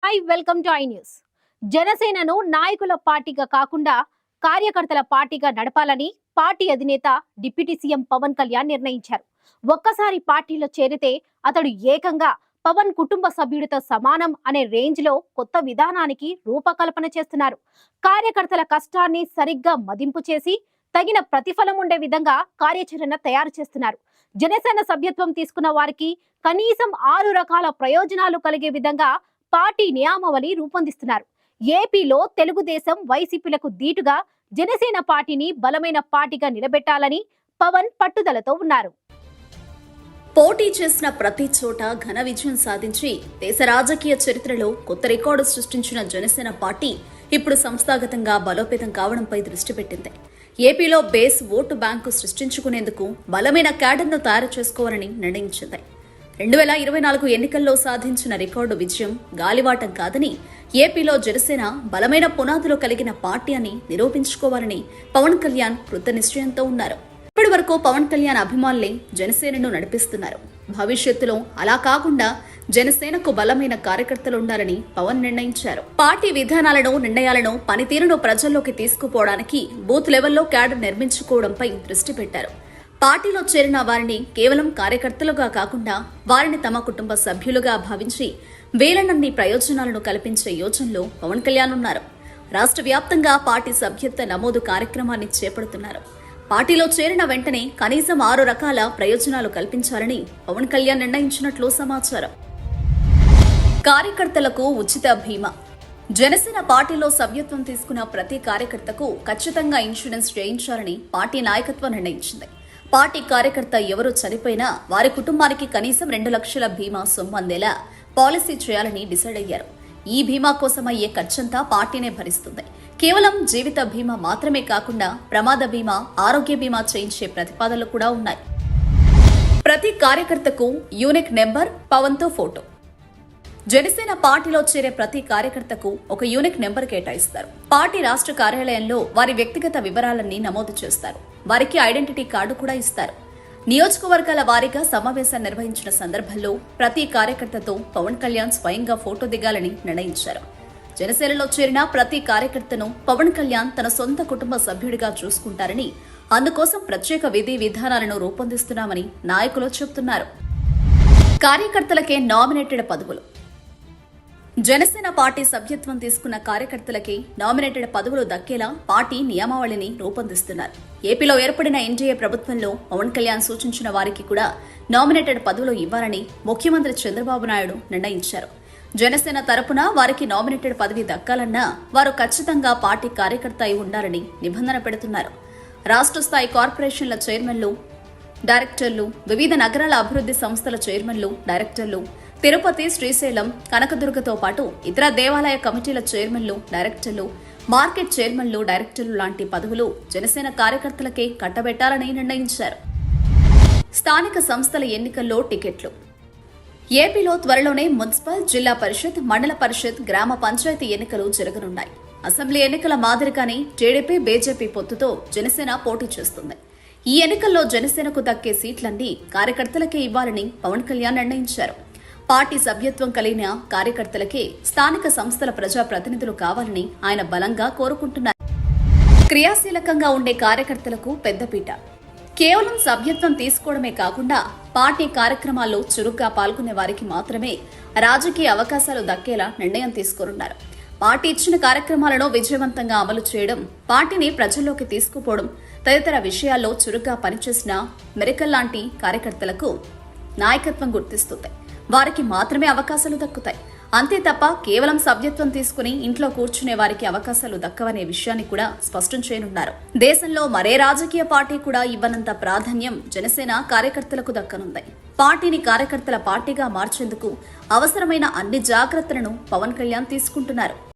Hi welcome to I news. జనసేనను నాయకుల పార్టీగా కాకుండా కార్యకర్తల పార్టీగా నడపాలని పార్టీ అధినేత డిప్యూటీ సీఎం పవన్ కళ్యాణ్ నిర్ణయించారు. ఒక్కసారి పార్టీలో చేరితే అతడు ఏకంగా పవన్ కుటుంబ సభ్యుడితో సమానం అనే రేంజ్ లో కొత్త విధానానికి రూపకల్పన చేస్తున్నారు. కార్యకర్తల కష్టాన్ని సరిగ్గా మదింపు చేసి తగిన ప్రతిఫలం ఉండే విధంగా కార్యాచరణ తయారు చేస్తున్నారు. జనసేన సభ్యత్వం తీసుకున్న వారికి కనీసం 6 రకాల ప్రయోజనాలు కలిగే విధంగా పార్టీ నియామావళి రూపొందిస్తున్నారు. ఏపీలో తెలుగుదేశం వైసీపీలకు దీటుగా జనసేన పార్టీని బలమైన పార్టీగా నిలబెట్టాలని పవన్ పట్టుదలతో ఉన్నారు. పోటీ చేసిన ప్రతి చోట ఘన విజయం సాధించి దేశ రాజకీయ చరిత్రలో కొత్త రికార్డు సృష్టించిన జనసేన పార్టీ ఇప్పుడు సంస్థాగతంగా బలోపేతం కావడంపై దృష్టి పెట్టింది. ఏపీలో బేస్ ఓటు బ్యాంకు సృష్టించుకునేందుకు బలమైన క్యాడర్ను తయారు చేసుకోవాలని నిర్ణయించింది. 2024 ఎన్నికల్లో సాధించిన రికార్డు విజయం గాలివాటం కాదని, ఏపీలో జనసేన బలమైన పునాదులు కలిగిన పార్టీ అని నిరూపించుకోవాలని పవన్ కళ్యాణ్ కృత నిశ్చయంతో ఉన్నారు. ఇప్పటి వరకు పవన్ కళ్యాణ్ అభిమానులే జనసేనను నడిపిస్తున్నారు. భవిష్యత్తులో అలా కాకుండా జనసేనకు బలమైన కార్యకర్తలు ఉండాలని పవన్ నిర్ణయించారు. పార్టీ విధానాలను, నిర్ణయాలను, పనితీరును ప్రజల్లోకి తీసుకుపోవడానికి బూత్ లెవెల్లో క్యాడర్ నిర్మించుకోవడంపై దృష్టి పెట్టారు. పార్టీలో చేరిన వారిని కేవలం కార్యకర్తలుగా కాకుండా వారిని తమ కుటుంబ సభ్యులుగా భావించి వేలనన్ని ప్రయోజనాలను కల్పించే యోచనలో పవన్ కళ్యాణ్ ఉన్నారు. రాష్ట్ర వ్యాప్తంగా పార్టీ సభ్యత్వ నమోదు కార్యక్రమాన్ని చేపడుతున్నారు. పార్టీలో చేరిన వెంటనే కనీసం 6 రకాల ప్రయోజనాలు కల్పించాలని పవన్ కళ్యాణ్ నిర్ణయించినట్లు సమాచారం. కార్యకర్తలకు ఉచిత బీమా. జనసేన పార్టీలో సభ్యత్వం తీసుకున్న ప్రతి కార్యకర్తకు ఖచ్చితంగా ఇన్సూరెన్స్ చేయించాలని పార్టీ నాయకత్వం నిర్ణయించింది. పార్టీ కార్యకర్త ఎవరు చనిపోయినా వారి కుటుంబానికి కనీసం 2 లక్షల బీమా సొమ్ము అందేలా పాలసీ చేయాలని డిసైడ్ అయ్యారు. ఈ బీమా కోసం అయ్యే ఖర్చంతా పార్టీనే భరిస్తుంది. కేవలం జీవిత బీమా మాత్రమే కాకుండా ప్రమాద బీమా, ఆరోగ్య బీమా చేయించే ప్రతిపాదనలు కూడా ఉన్నాయి. ప్రతి కార్యకర్తకు యూనిక్ నెంబర్, పవన్తో ఫోటో. జనసేన పార్టీలో చేరే ప్రతి కార్యకర్తకు ఒక యూనిక్ నెంబర్ కేటాయిస్తారు. పార్టీ రాష్ట్ర కార్యాలయంలో వారి వ్యక్తిగత వివరాలన్నీ నమోదు చేస్తారు. వారికి ఐడెంటిటీ కార్డు కూడా ఇస్తారు. నియోజకవర్గాల వారీగా సమావేశాన్ని నిర్వహించిన సందర్భంలో ప్రతి కార్యకర్తతో పవన్ కళ్యాణ్ స్వయంగా ఫోటో దిగాలని నిర్ణయించారు. జనసేనలో చేరిన ప్రతి కార్యకర్తను పవన్ కళ్యాణ్ తన సొంత కుటుంబ సభ్యుడిగా చూసుకుంటారని, అందుకోసం ప్రత్యేక విధి విధానాలను రూపొందిస్తున్నామని నాయకులు చెబుతున్నారు. కార్యకర్తలకే నామినేటెడ్ పదవులు. జనసేన పార్టీ సభ్యత్వం తీసుకున్న కార్యకర్తలకి నామినేటెడ్ పదవులు దక్కేలా పార్టీ నియమావళిని రూపొందిస్తున్నారు. ఏపీలో ఏర్పడిన ఎన్డీఏ ప్రభుత్వంలో పవన్ కళ్యాణ్ సూచించిన వారికి కూడా నామినేటెడ్ పదవులు ఇవ్వాలని ముఖ్యమంత్రి చంద్రబాబు నాయుడు నిర్ణయించారు. జనసేన తరపున వారికి నామినేటెడ్ పదవి దక్కాలన్నా వారు ఖచ్చితంగా పార్టీ కార్యకర్త అయి ఉండాలని నిబంధన పెడుతున్నారు. రాష్ట్ర స్థాయి కార్పొరేషన్ల చైర్మన్లు, డైరెక్టర్లు, వివిధ నగరాల అభివృద్ధి సంస్థల చైర్మన్లు, డైరెక్టర్లు, తిరుపతి, శ్రీశైలం, కనకదుర్గతో పాటు ఇతర దేవాలయ కమిటీల చైర్మన్లు, డైరెక్టర్లు, మార్కెట్ చైర్మన్లు, డైరెక్టర్లు లాంటి పదవులు జనసేన కార్యకర్తలకే కట్టబెట్టాలని నిర్ణయించారు. స్థానిక సంస్థల ఎన్నికల్లో టికెట్లు. ఏపీలో త్వరలోనే మున్సిపల్, జిల్లా పరిషత్, మండల పరిషత్, గ్రామ పంచాయతీ ఎన్నికలు జరగనున్నాయి. అసెంబ్లీ ఎన్నికల మాదిరిగానే టీడీపీ, బీజేపీ పొత్తుతో జనసేన పోటీ చేస్తుంది. ఈ ఎన్నికల్లో జనసేనకు దక్కే సీట్లన్నీ కార్యకర్తలకే ఇవ్వాలని పవన్ కళ్యాణ్ నిర్ణయించారు. పార్టీ సభ్యత్వం కలిగిన కార్యకర్తలకే స్థానిక సంస్థల ప్రజా ప్రతినిధులు కావాలని ఆయన బలంగా కోరుకుంటున్నారు. క్రియాశీలకంగా ఉండే కార్యకర్తలకు పెద్దపీట. కేవలం సభ్యత్వం తీసుకోవడమే కాకుండా పార్టీ కార్యక్రమాల్లో చురుగ్గా పాల్గొనే వారికి మాత్రమే రాజకీయ అవకాశాలు దక్కేలా నిర్ణయం తీసుకోనున్నారు. పార్టీ ఇచ్చిన కార్యక్రమాలను విజయవంతంగా అమలు చేయడం, పార్టీని ప్రజల్లోకి తీసుకుపోవడం తదితర విషయాల్లో చురుగ్గా పనిచేసిన మెరికల్ లాంటి కార్యకర్తలకు నాయకత్వం గుర్తిస్తుంది. వారికి మాత్రమే అవకాశాలు దక్కుతాయి. అంతే తప్ప కేవలం సభ్యత్వం తీసుకుని ఇంట్లో కూర్చునే వారికి అవకాశాలు దక్కవనే విషయాన్ని కూడా స్పష్టం చేయనున్నారు. దేశంలో మరే రాజకీయ పార్టీ కూడా ఇవ్వనంత ప్రాధాన్యం జనసేన కార్యకర్తలకు దక్కనుంది. పార్టీని కార్యకర్తల పార్టీగా మార్చేందుకు అవసరమైన అన్ని జాగ్రత్తలను పవన్ కళ్యాణ్ తీసుకుంటున్నారు.